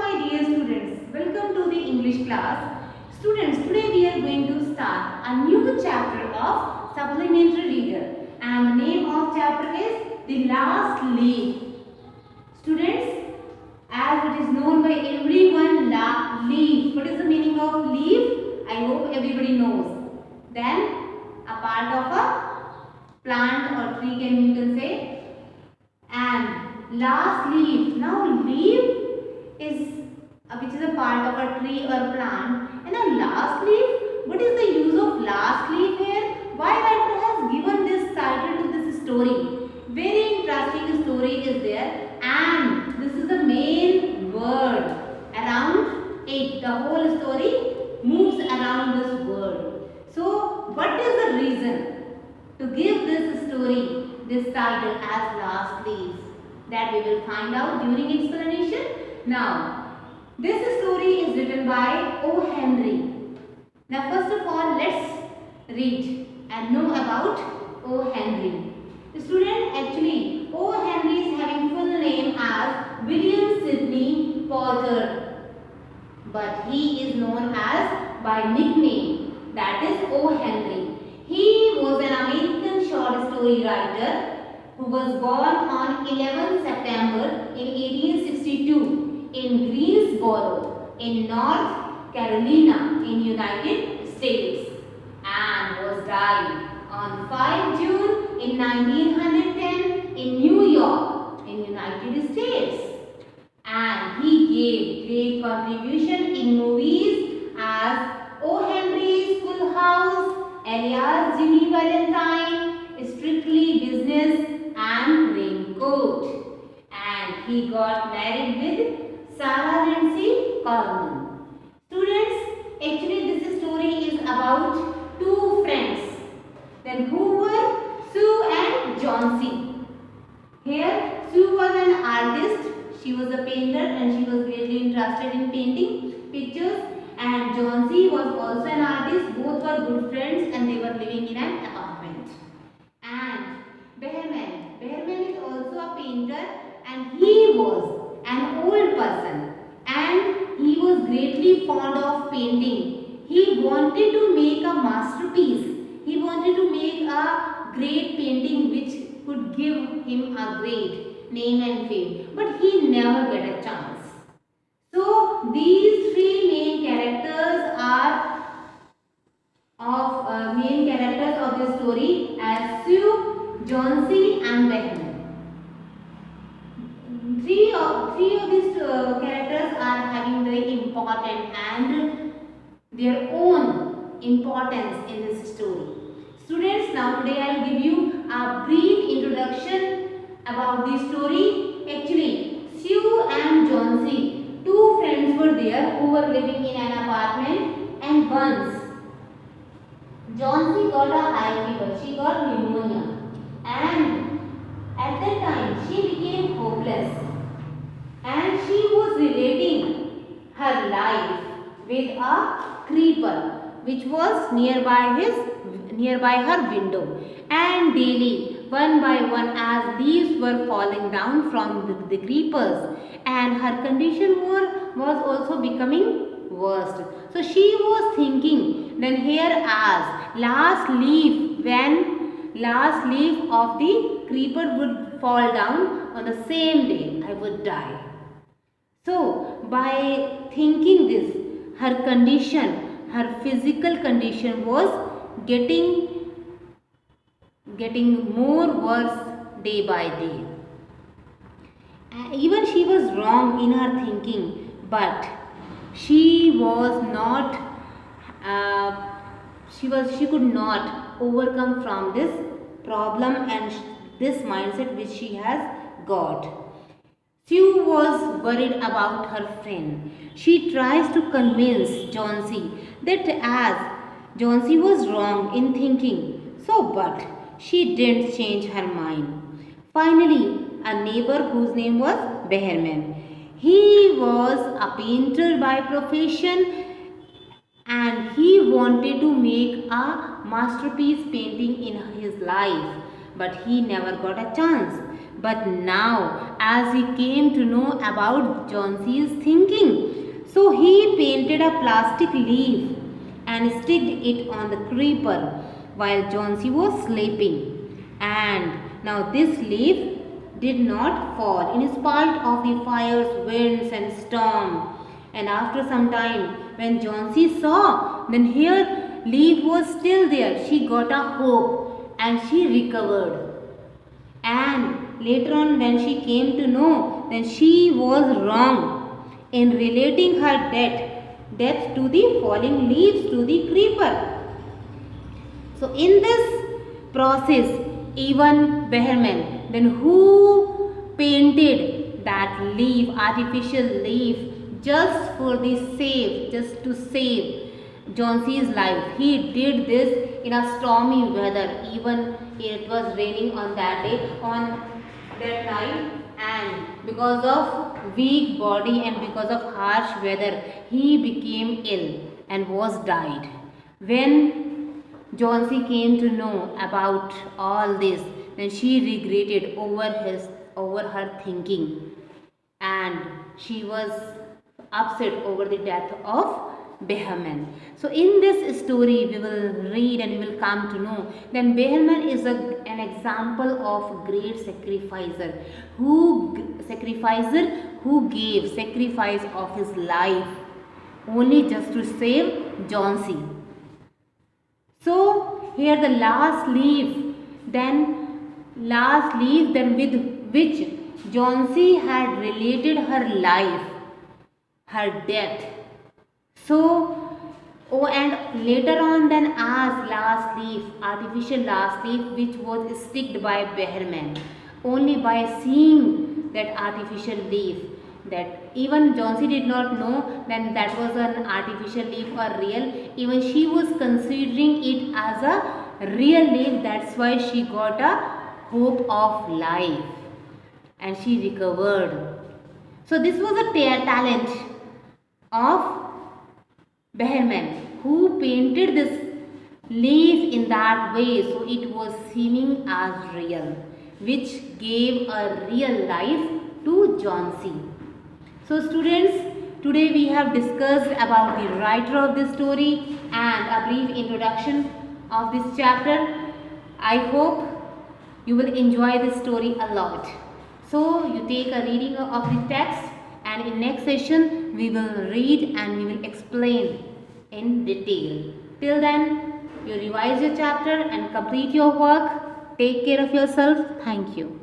my dear students, welcome to the English class. Students, today we are going to start a new chapter of supplementary reader, and the name of chapter is The Last Leaf. Students, as it is known by everyone, leaf. What is the meaning of leaf? I hope everybody knows. Then a part of a plant or tree you can say. And last leaf. Now leaf is which is a part of a tree or plant, and a last leaf. What is the use of last leaf here? Why writer has given this title to this story? Very interesting story is there, and this is the main word around it. The whole story moves around this word. So, what is the reason to give this story this title as last leaf? That we will find out during explanation. Now, this story is written by O. Henry. Now, first of all, let's read and know about O. Henry. The student, actually, O. Henry is having full name as William Sidney Potter, but he is known as by nickname, that is O. Henry. He was an American short story writer who was born on 11 September in 1862 in Greensboro in North Carolina in United States, and was died on 5 June in 1910 in New York in United States. And he gave great contribution in movies as O. Henry's Full House, alias Jimmy Valentine, Strictly Business, and Raincoat. And he got married with Sarah Nancy Coleman. Students, actually this story is about two friends. Then who were Sue and John C. Here Sue was an artist. She was a painter and she was greatly interested in painting pictures. And John C. was also an artist. Both were good friends and they were living in an apartment. And Behrman is also a painter, and he was an old person and he was greatly fond of painting. He wanted to make a masterpiece. He wanted to make a great painting which could give him a great name and fame, but he never got a chance. So these three main characters are of the story as Sue, John C. and Behrman. Three of these characters are having very important and their own importance in this story. Students, now today I will give you a brief introduction about the story. Actually, Sue and John C., two friends were there who were living in an apartment, and once John C. got a high fever. She got pneumonia, and at that time she became hopeless, and she was relating her life with a creeper which was nearby her window, and daily one by one as leaves were falling down from the creepers, and her condition was also becoming worse. So she was thinking, then here as last leaf, when last leaf of the creeper would fall down on the same day, I would die. So by thinking this, her condition, her physical condition was getting more worse day by day. Even she was wrong in her thinking, but she was not she could not overcome from this problem and this mindset which she has got. Sue was worried about her friend. She tries to convince John C. that as John C. was wrong in thinking, but she didn't change her mind. Finally, a neighbor whose name was Behrman. He was a painter by profession, and he wanted to make a masterpiece painting in his life, but he never got a chance. But now, as he came to know about Johnson's thinking, so he painted a plastic leaf and sticked it on the creeper while Johnson was sleeping. And now this leaf did not fall in spite of the fires, winds and storm. And after some time, when Johnson saw, then here leaf was still there. She got a hope and she recovered. And later on when she came to know, then she was wrong in relating her death to the falling leaves to the creeper. So in this process, even Behrman, then who painted that leaf, artificial leaf, just to save Johnson's life. He did this in a stormy weather. Even it was raining on that day, on that night, and because of weak body and because of harsh weather, he became ill and was died. When Johnson came to know about all this, then she regretted over her thinking, and she was upset over the death of Behrman. So in this story we will read and we will come to know then Behrman is an example of great sacrificer who gave sacrifice of his life only just to save Johnson. So here the last leaf then with which Johnson had related her life, her death. So, and later on then as last leaf, artificial last leaf which was sticked by Behrman. Only by seeing that artificial leaf, that even Johnson did not know then that was an artificial leaf or real. Even she was considering it as a real leaf. That's why she got a hope of life and she recovered. So this was a talent of Behrman who painted this leaf in that way so it was seeming as real, which gave a real life to Johnson. So students, today we have discussed about the writer of this story and a brief introduction of this chapter. I hope you will enjoy this story a lot. So you take a reading of the text, and in next session we will read and we will explain in detail. Till then, you revise your chapter and complete your work. Take care of yourself. Thank you.